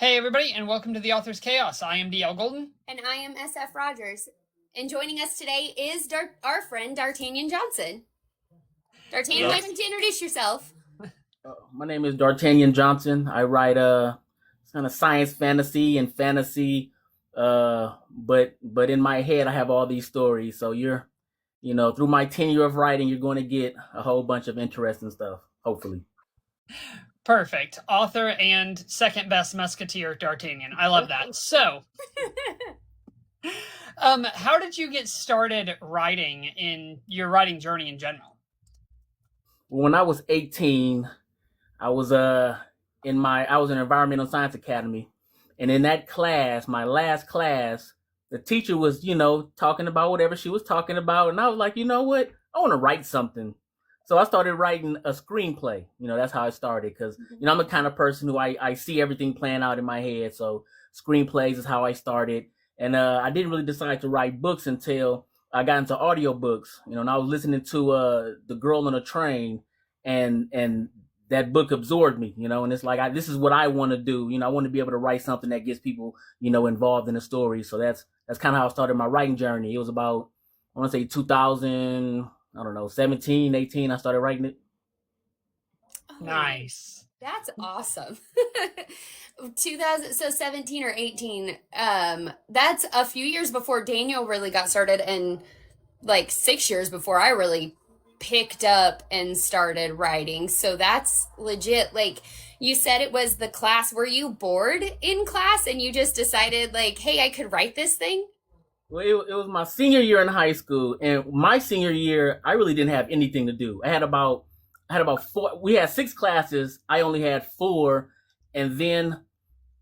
Hey, everybody, and welcome to the Author's Chaos. I am DL Golden. And I am SF Rogers. And joining us today is our friend Dartanyan Johnson. Dartanyan, why don't you introduce yourself? My name is Dartanyan Johnson. I write kind of science fantasy and fantasy, but in my head I have all these stories. So through my tenure of writing, you're going to get a whole bunch of interesting stuff, hopefully. Perfect. Author and second best musketeer, Dartanyan. I love that. So, how did you get started writing in your writing journey in general? When I was 18, I was in Environmental Science Academy, and in that class, my last class, the teacher was, talking about whatever she was talking about, and I was like, you know what? I want to write something. So I started writing a screenplay. That's how I started because, I'm the kind of person who I see everything playing out in my head. So screenplays is how I started. And I didn't really decide to write books until I got into audiobooks, and I was listening to The Girl on a Train, and that book absorbed me, and it's like, this is what I want to do. I want to be able to write something that gets people, involved in the story. So that's kind of how I started my writing journey. It was about, I want to say 2000, 17, 18, I started writing it. Nice. That's awesome. 17 or 18. That's a few years before Daniel really got started, and like 6 years before I really picked up and started writing. So that's legit. Like you said, it was the class. Were you bored in class and you just decided like, hey, I could write this thing? Well, it was my senior year in high school, and my senior year, I really didn't have anything to do. I had about four. We had 6 classes. I only had 4, and then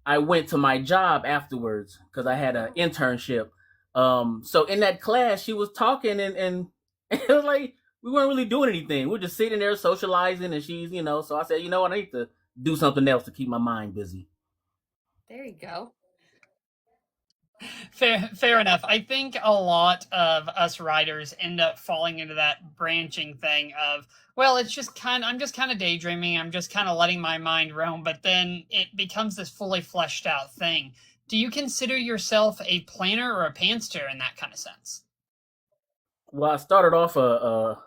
I went to my job afterwards because I had an internship. So in that class, she was talking, and it was like we weren't really doing anything. We were just sitting there socializing, and she's, So I said, what, I need to do something else to keep my mind busy. There you go. Fair enough. I think a lot of us writers end up falling into that branching thing of, well, I'm just kind of daydreaming. I'm just kind of letting my mind roam, but then it becomes this fully fleshed out thing. Do you consider yourself a planner or a pantser in that kind of sense? Well, I started off a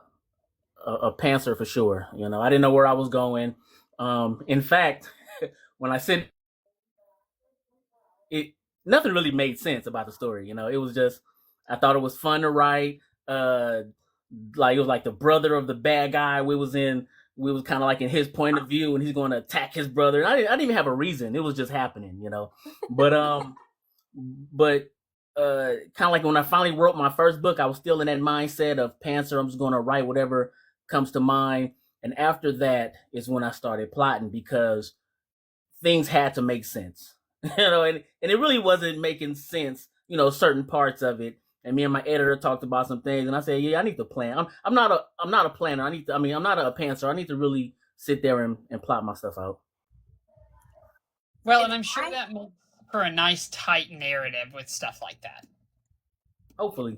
pantser for sure. I didn't know where I was going. In fact, when I said it, nothing really made sense about the story. It was just, I thought it was fun to write. Like it was like the brother of the bad guy. We was kind of like in his point of view, and he's going to attack his brother. I didn't even have a reason. It was just happening, But kind of like when I finally wrote my first book, I was still in that mindset of pantser. I'm just going to write whatever comes to mind. And after that is when I started plotting, because things had to make sense. And it really wasn't making sense, certain parts of it. And me and my editor talked about some things, and I said, yeah, I need to plan. I'm not a planner. I'm not a pantser. I need to really sit there and plot my stuff out. Well, and I'm sure that makes for a nice tight narrative with stuff like that. Hopefully.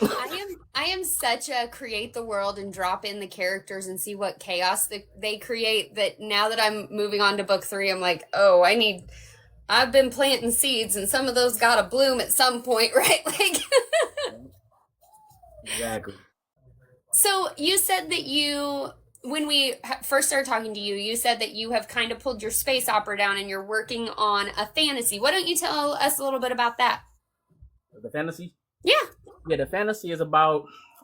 I am such a create the world and drop in the characters and see what chaos they create, that now that I'm moving on to book 3, I'm like, oh, I've been planting seeds, and some of those got to bloom at some point, right? Like, exactly. So you said that when we first started talking to you, you said that you have kind of pulled your space opera down and you're working on a fantasy. Why don't you tell us a little bit about that? The fantasy? Yeah. Yeah, the fantasy is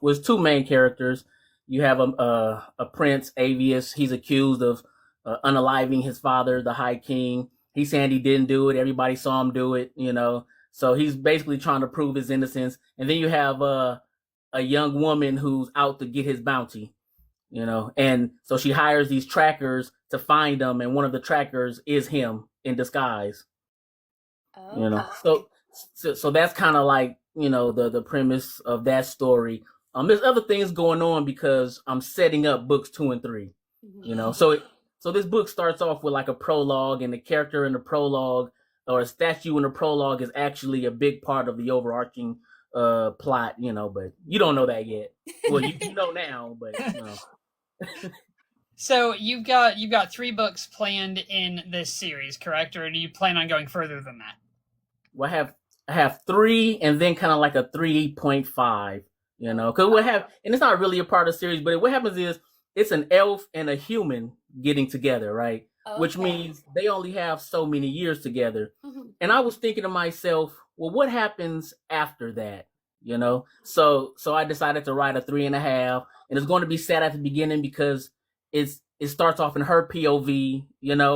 was 2 main characters. You have a prince, Avius. He's accused of unaliving his father, the High King. He's saying he didn't do it. Everybody saw him do it, So he's basically trying to prove his innocence. And then you have a young woman who's out to get his bounty, And so she hires these trackers to find him, and one of the trackers is him in disguise. So that's kind of like, the premise of that story. There's other things going on because I'm setting up books 2 and 3, So this book starts off with like a prologue, and the character in the prologue, or a statue in the prologue, is actually a big part of the overarching plot, but you don't know that yet. Well, you know now, but. So you've got 3 books planned in this series, correct? Or do you plan on going further than that? Well, I have 3 and then kind of like a 3.5, because what have and it's not really a part of the series, but what happens is it's an elf and a human getting together, right? Which Okay. means they only have so many years together. Mhm. And I was thinking to myself, well, what happens after that? So I decided to write a 3.5, and it's going to be sad at the beginning because it starts off in her POV,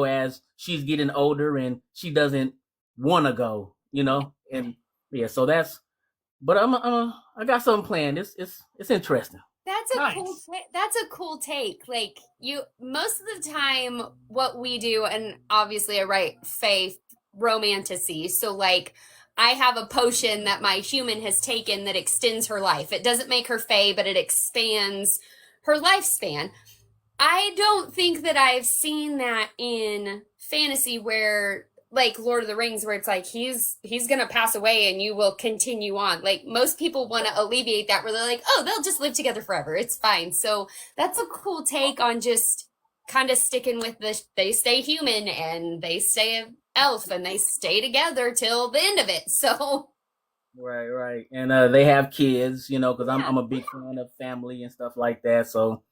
as she's getting older and she doesn't want to go, and yeah, so that's. But I got something planned. It's interesting. Nice. That's a cool take. Like you most of the time what we do, and obviously I write faith romantasy. So like I have a potion that my human has taken that extends her life. It doesn't make her fae, but it expands her lifespan. I don't think that I've seen that in fantasy where like Lord of the Rings where it's like he's going to pass away and you will continue on. Like most people want to alleviate that where they're like, "Oh, they'll just live together forever. It's fine." So that's a cool take on just kind of sticking with they stay human and they stay elf and they stay together till the end of it. So Right. And they have kids, because yeah, I'm a big fan of family and stuff like that. So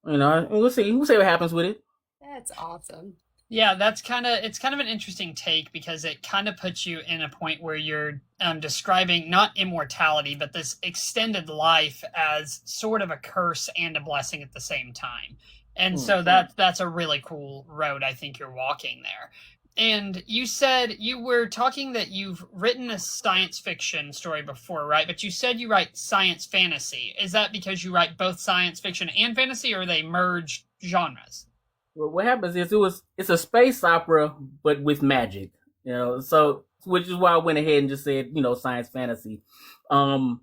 we'll see what happens with it. that's awesome. Yeah, it's kind of an interesting take because it kind of puts you in a point where you're describing not immortality, but this extended life as sort of a curse and a blessing at the same time. And so that's a really cool road I think you're walking there. And you said you were talking that you've written a science fiction story before, right? But you said you write science fantasy. Is that because you write both science fiction and fantasy, or they merge genres? Well, what happens is it's a space opera but with magic, so which is why I went ahead and just said, science fantasy. Um,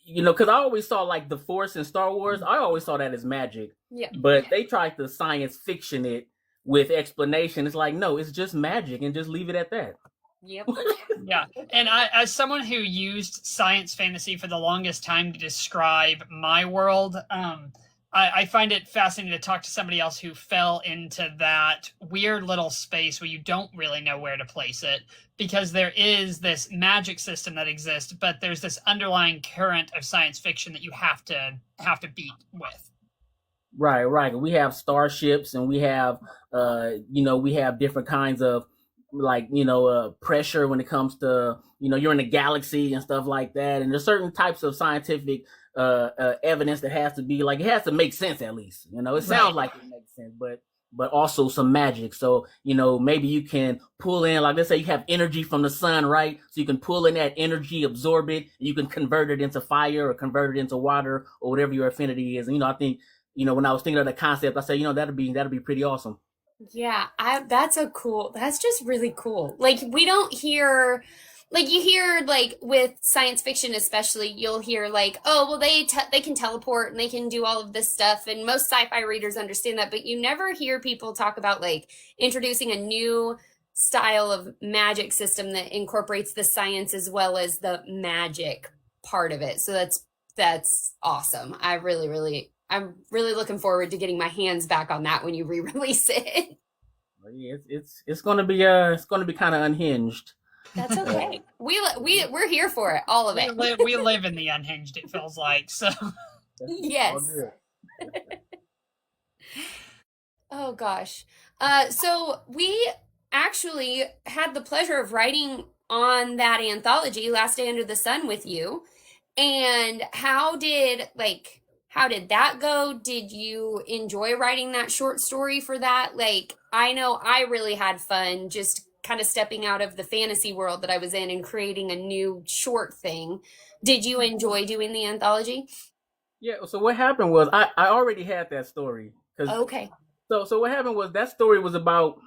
because I always saw like the Force in Star Wars. I always saw that as magic, Yeah. but they tried to science fiction it with explanation. It's like, no, it's just magic, and just leave it at that. Yep. Yeah, and as someone who used science fantasy for the longest time to describe my world, I find it fascinating to talk to somebody else who fell into that weird little space where you don't really know where to place it because there is this magic system that exists, but there's this underlying current of science fiction that you have to beat with. Right. We have starships, and we have different kinds of like pressure when it comes to you're in a galaxy and stuff like that, and there's certain types of scientific evidence that has to be like it has to make sense at least. It Right. sounds like it makes sense, but also some magic. So maybe you can pull in, like let's say you have energy from the sun, right? So you can pull in that energy, absorb it, and you can convert it into fire or convert it into water or whatever your affinity is. And I think when I was thinking of the concept, I said, that'd be pretty awesome. Yeah, that's just really cool. Like we don't hear like you hear like with science fiction especially you'll hear like oh well they can teleport and they can do all of this stuff and most sci-fi readers understand that but you never hear people talk about like introducing a new style of magic system that incorporates the science as well as the magic part of it. So that's awesome. I'm really looking forward to getting my hands back on that when you re-release it. Yeah, it's gonna be kind of unhinged. That's okay. We're here for it, all of We it. live in the unhinged, it feels like. So All Yes. good. Oh gosh. So we actually had the pleasure of writing on that anthology, Last Day Under the Sun, with you. And how did that go? Did you enjoy writing that short story for that? Like, I know I really had fun just kind of stepping out of the fantasy world that I was in and creating a new short thing. Did you enjoy doing the anthology? Yeah. So what happened was I already had that story because Okay. so what happened was that story was about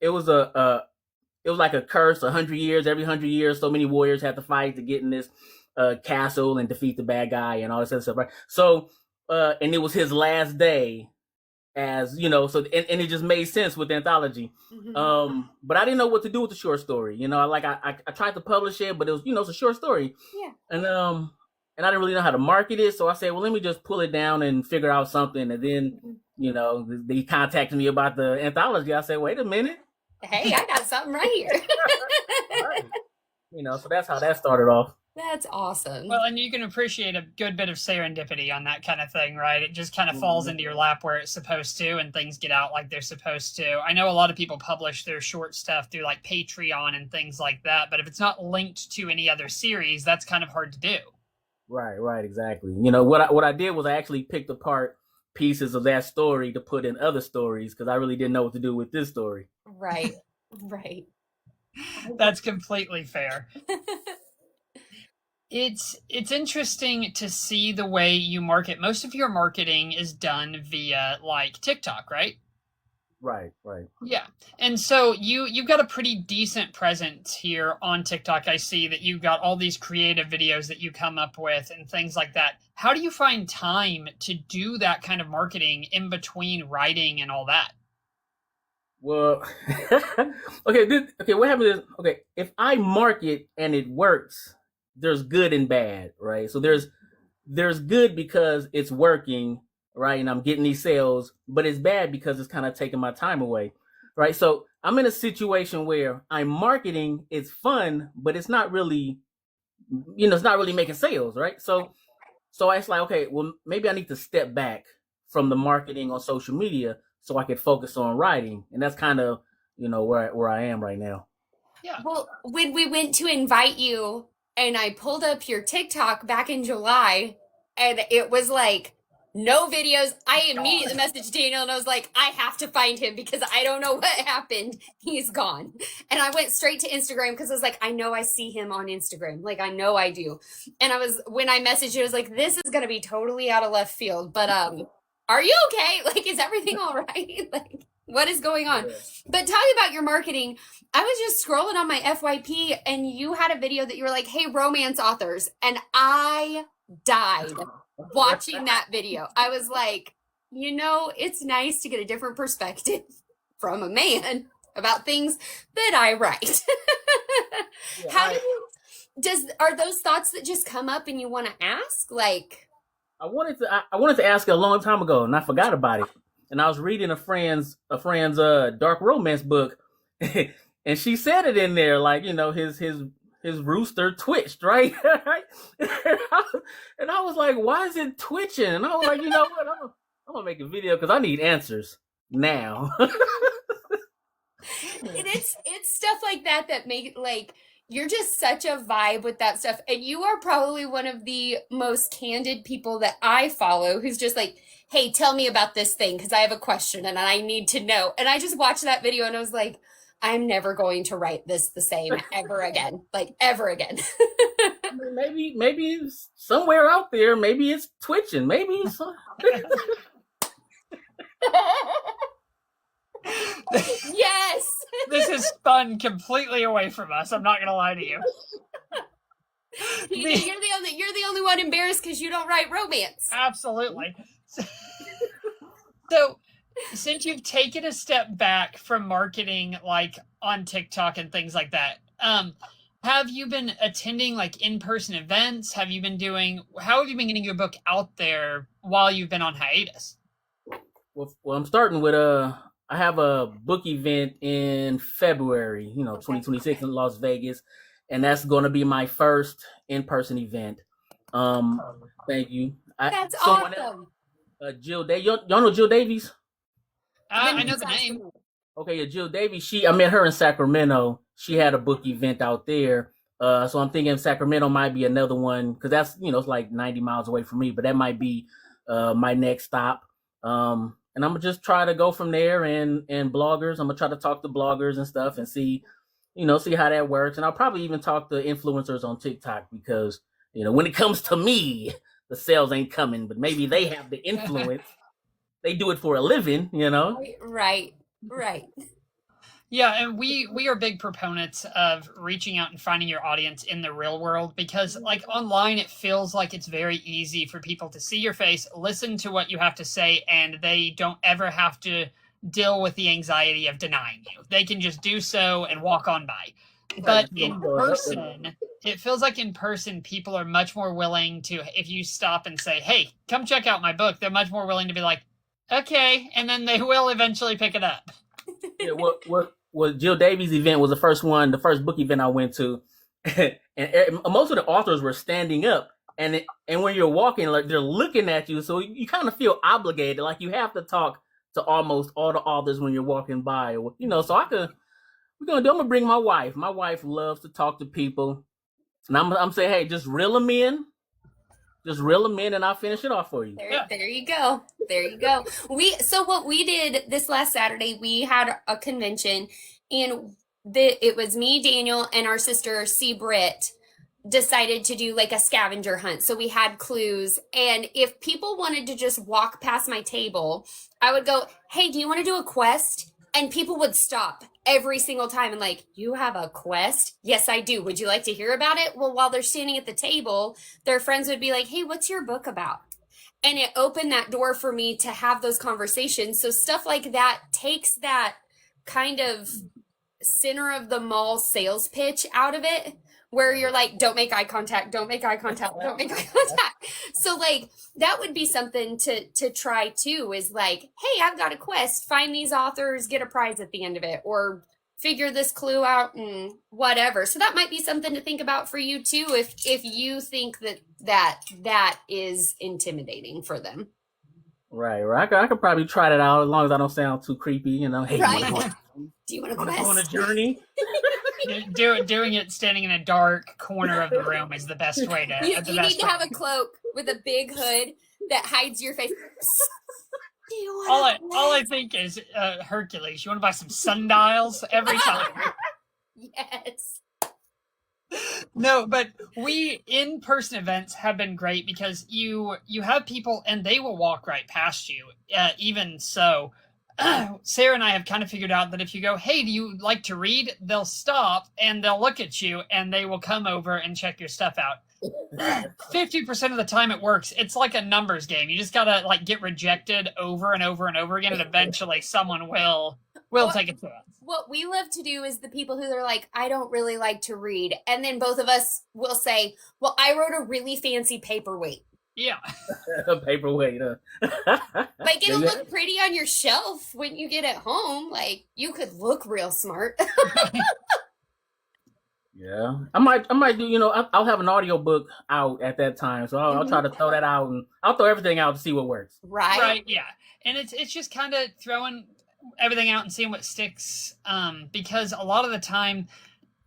it was it was like a curse. 100 years, every 100 years, so many warriors had to fight to get in this castle and defeat the bad guy and all this other stuff, right? So and it was his last day, as so and it just made sense with the anthology. Mhm. But I didn't know what to do with the short story. I tried to publish it, but it was it's a short story, Yeah. and I didn't really know how to market it. So I said, well, let me just pull it down and figure out something. And then they contacted me about the anthology. I said, wait a minute. Hey, I got something right here. Right. So that's how that started off. That's awesome. Well, and you can appreciate a good bit of serendipity on that kind of thing, right? It just kind of falls into your lap where it's supposed to, and things get out like they're supposed to. I know a lot of people publish their short stuff through like Patreon and things like that, but if it's not linked to any other series, that's kind of hard to do. Right, exactly. What I did was I actually picked apart pieces of that story to put in other stories because I really didn't know what to do with this story. Right. That's completely fair. It's interesting to see the way you market. Most of your marketing is done via like TikTok, right? Right. Yeah. And so you've got a pretty decent presence here on TikTok. I see that you've got all these creative videos that you come up with and things like that. How do you find time to do that kind of marketing in between writing and all that? Well, okay, what happens is, if I market and it works, there's good and bad, right? So there's good because it's working, right? And I'm getting these sales, but it's bad because it's kind of taking my time away, right? So I'm in a situation where I'm marketing, it's fun, but it's not really, it's not really making sales, right? So it's like, okay, well, maybe I need to step back from the marketing on social media so I could focus on writing. And that's kind of, where I am right now. Yeah. Well, when we went to invite you and I pulled up your TikTok back in July and it was like, no videos. I immediately messaged Daniel and I was like, I have to find him because I don't know what happened. He's gone. And I went straight to Instagram because I was like, I know I see him on Instagram. Like, I know I do. And when I messaged you, I was like, this is going to be totally out of left field. But are you okay? Like, is everything all right? Like, what is going on? But tell me about your marketing. I was just scrolling on my FYP and you had a video that you were like, hey, romance authors. And I died watching that video. I was like, it's nice to get a different perspective from a man about things that I write. Are those thoughts that just come up and you want to ask? Like, I wanted to ask it a long time ago and I forgot about it. And I was reading a friend's dark romance book and she said it in there, like, his rooster twitched, right? And I was like, why is it twitching? And I was like, you know what? I'm gonna make a video because I need answers now. It's stuff like that make like you're just such a vibe with that stuff. And you are probably one of the most candid people that I follow who's just like, hey, tell me about this thing because I have a question and I need to know. And I just watched that video and I was like, I'm never going to write this the same ever again. Like, ever again. maybe it's somewhere out there. Maybe it's twitching. Maybe it's... Yes. This is spun completely away from us. I'm not going to lie to you. You're the only one embarrassed because you don't write romance. Absolutely. So, since you've taken a step back from marketing, like on TikTok and things like that, have you been attending like in-person events? How have you been getting your book out there while you've been on hiatus? Well, I'm starting with I have a book event in February, 2026 in Las Vegas, and that's going to be my first in-person event. Thank you. That's awesome. Jill y'all know Jill Davies? I know the name. Okay, Jill Davies. I met her in Sacramento. She had a book event out there. So I'm thinking Sacramento might be another one because that's it's like 90 miles away from me, but that might be my next stop. And I'm gonna just try to go from there and bloggers. I'm gonna try to talk to bloggers and stuff and see how that works. And I'll probably even talk to influencers on TikTok because when it comes to me, the sales ain't coming, but maybe they have the influence. They do it for a living, Right. Yeah, and we are big proponents of reaching out and finding your audience in the real world because, like, online it feels like it's very easy for people to see your face, listen to what you have to say, and they don't ever have to deal with the anxiety of denying you. They can just do so and walk on by. But in person, it feels like in person, people are much more willing to, if you stop and say, hey, come check out my book, they're much more willing to be like, Okay, and then they will eventually pick it up. Yeah, what Jill Davies' event was the first one, the first book event I went to, and most of the authors were standing up, and when you're walking, like they're looking at you, so you kind of feel obligated, like you have to talk to almost all the authors when you're walking by, So I'm gonna bring my wife. My wife loves to talk to people, and I'm saying, hey, just reel them in, and I'll finish it off for you. There you go. There you go. So what we did this last Saturday, we had a convention, and it was me, Daniel, and our sister C. Britt decided to do like a scavenger hunt. So we had clues, and if people wanted to just walk past my table, I would go, "Hey, do you want to do a quest?" And people would stop every single time and like, "You have a quest?" "Yes, I do. Would you like to hear about it?" Well, while they're standing at the table, their friends would be like, "Hey, what's your book about?" And it opened that door for me to have those conversations. So stuff like that takes that kind of center of the mall sales pitch out of it, where you're like, don't make eye contact, don't make eye contact, don't make eye contact. So like that would be something to try too, is like, hey, I've got a quest, find these authors, get a prize at the end of it, or figure this clue out and whatever. So that might be something to think about for you too, if you think that is intimidating for them. Right. I could probably try that out as long as I don't sound too creepy. Hey, right. Do you want to go on a journey? Doing it standing in a dark corner of the room is the best way to. You need to have a cloak with a big hood that hides your face. All I think is Hercules. You want to buy some sundials every time. Yes. No, but in-person events have been great because you have people and they will walk right past you. Even so, Sarah and I have kind of figured out that if you go, "Hey, do you like to read?" they'll stop and they'll look at you and they will come over and check your stuff out. 50% of the time it works. It's like a numbers game. You just gotta like get rejected over and over and over again, and eventually someone will take it to us. What we love to do is the people who are like, "I don't really like to read," and then both of us will say, "Well, I wrote a really fancy paperweight." Yeah. A paperweight. Like it'll look pretty on your shelf when you get it home. Like you could look real smart. Yeah, I might do. I'll have an audiobook out at that time, so I'll try to throw that out, and I'll throw everything out to see what works. Right. Yeah, and it's just kind of throwing everything out and seeing what sticks. Because a lot of the time,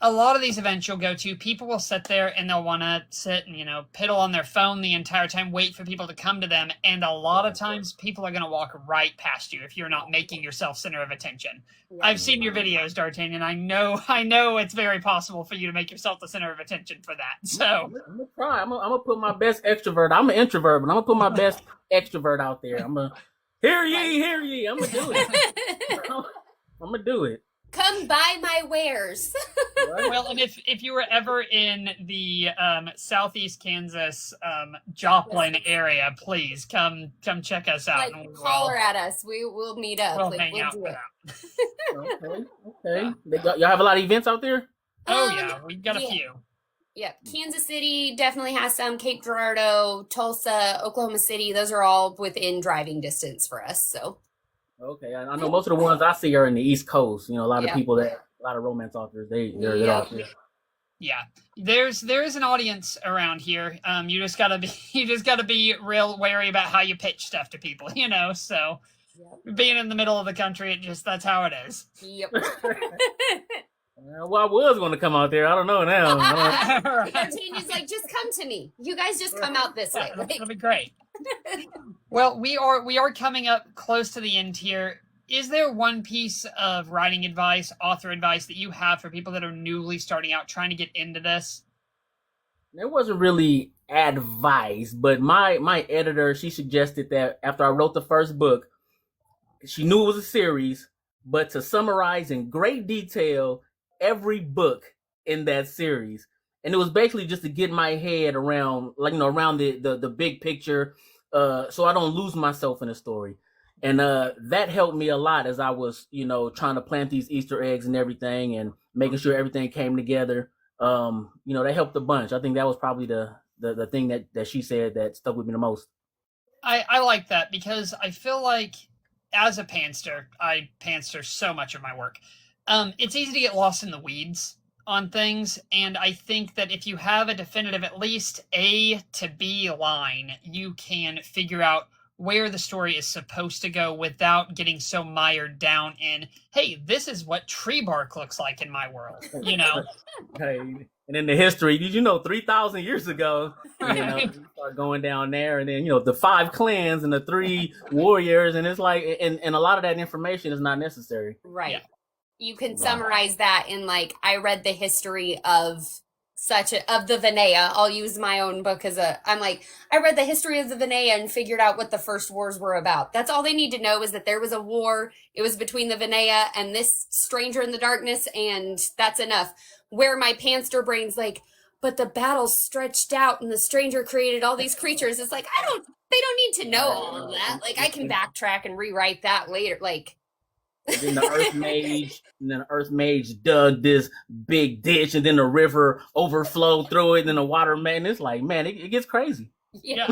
a lot of these events you'll go to, people will sit there and they'll want to sit and piddle on their phone the entire time, wait for people to come to them, and a lot of times people are going to walk right past you if you're not making yourself center of attention. Yeah. I've seen your videos, D'Artagnan. I know it's very possible for you to make yourself the center of attention for that. So I'm gonna try. I'm gonna put my best extrovert. I'm an introvert, but I'm gonna put my best extrovert out there. I'm gonna hear ye. I'm gonna do it. I'm gonna do it. Come buy my wares. Well, and if you were ever in the southeast Kansas Joplin area, please come check us out. Like, holler at us. We will meet up. We'll hang out. Okay. Y'all have a lot of events out there? Oh yeah, we've got a few. Yep. Kansas City definitely has some. Cape Girardeau, Tulsa, Oklahoma City. Those are all within driving distance for us. So. Okay, I know most of the ones I see are in the East Coast. A lot of people a lot of romance authors. They're out there. Yeah, there's an audience around here. You just gotta be real wary about how you pitch stuff to people. So being in the middle of the country, that's how it is. Yep. Well, I was going to come out there. I don't know now. He's like, just come to me. You guys just come out this way. That'll be great. Well, we are coming up close to the end here. Is there one piece of writing advice, author advice that you have for people that are newly starting out, trying to get into this? There wasn't really advice, but my editor, she suggested that after I wrote the first book, she knew it was a series, but to summarize in great detail every book in that series. And it was basically just to get my head around, around the big picture, so I don't lose myself in a story. And that helped me a lot as I was, trying to plant these Easter eggs and everything and making sure everything came together. That helped a bunch. I think that was probably the thing that she said that stuck with me the most. I like that because I feel like as a pantser, I pantser so much of my work. It's easy to get lost in the weeds on things, and I think that if you have a definitive, at least A to B line, you can figure out where the story is supposed to go without getting so mired down in, hey, this is what tree bark looks like in my world, you know? Hey, and in the history, did you know 3,000 years ago, you start going down there, and then the 5 clans and the 3 warriors, and it's like, and a lot of that information is not necessary. Right. Yeah. You can summarize that in like, I read the history of of the Vinaya. I'll use my own book I'm like, I read the history of the Vinaya and figured out what the first wars were about. That's all they need to know, is that there was a war. It was between the Vinaya and this stranger in the darkness, and that's enough. Where my pantser brain's like, but the battle stretched out and the stranger created all these creatures. It's like, they don't need to know all of that. Like, I can backtrack and rewrite that later. Like, then the Earth Mage dug this big ditch, and then the river overflowed through it, and then the water, man, it's like, man, it gets crazy. Yeah.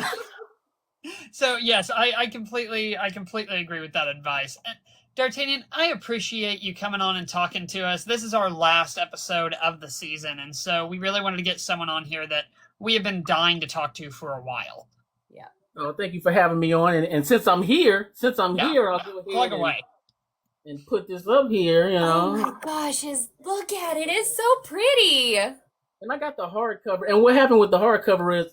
So yes, I completely agree with that advice. And Dartanyan, I appreciate you coming on and talking to us. This is our last episode of the season, and so we really wanted to get someone on here that we have been dying to talk to for a while. Yeah. Oh, thank you for having me on. And since I'm here, I'll go ahead plug away and put this up here, Oh my gosh, look at it. It's so pretty. And I got the hardcover. And what happened with the hardcover is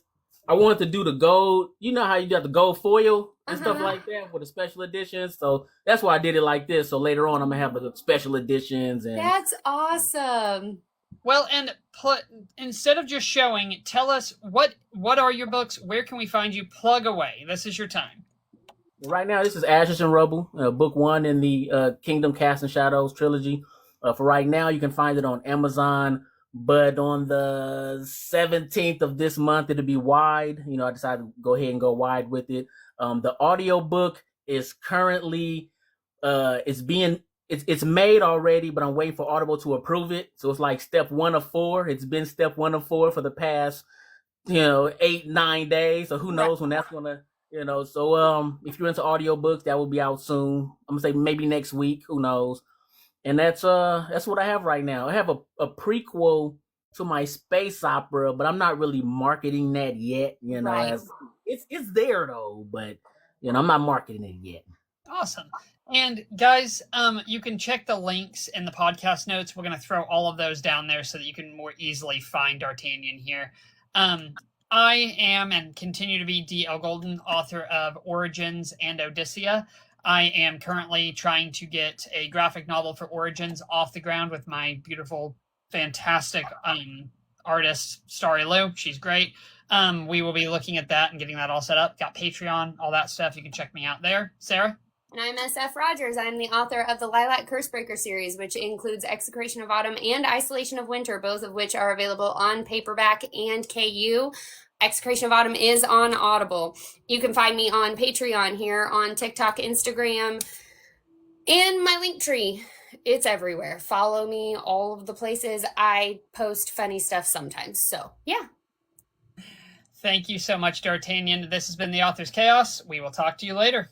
I wanted to do the gold. You know how you got the gold foil and stuff like that for the special editions. So that's why I did it like this. So later on, I'm going to have the special editions. And that's awesome. Well, and instead of just showing, tell us what are your books? Where can we find you? Plug away. This is your time. Right now, this is Ashes and Rubble, book 1 in the Kingdom Cast and Shadows trilogy. For right now, you can find it on Amazon, but on the 17th of this month, it'll be wide. I decided to go ahead and go wide with it. The audio book is currently, it's made already, but I'm waiting for Audible to approve it. So it's like step 1 of 4. It's been step 1 of 4 for the past, 8-9 days. So who knows when that's going to, so if you're into audiobooks, that will be out soon. I'm gonna say maybe next week, who knows. And that's what I have right now. I have a prequel to my space opera, but I'm not really marketing that yet. Right. It's there though, but I'm not marketing it yet. Awesome. And guys, you can check the links in the podcast notes. We're going to throw all of those down there so that you can more easily find Dartanyan here. I am and continue to be D.L. Golden, author of Origins and Odyssea. I am currently trying to get a graphic novel for Origins off the ground with my beautiful, fantastic artist, Starry Lou. She's great. We will be looking at that and getting that all set up. Got Patreon, all that stuff. You can check me out there. Sarah? And I'm SF Rogers. I'm the author of the Lilac Cursebreaker series, which includes Execration of Autumn and Isolation of Winter, both of which are available on paperback and KU. Execration of Autumn is on Audible. You can find me on Patreon, here on TikTok, Instagram, and my Linktree. It's everywhere. Follow me all of the places. I post funny stuff sometimes. So, yeah. Thank you so much, Dartanyan. This has been The Author's Chaos. We will talk to you later.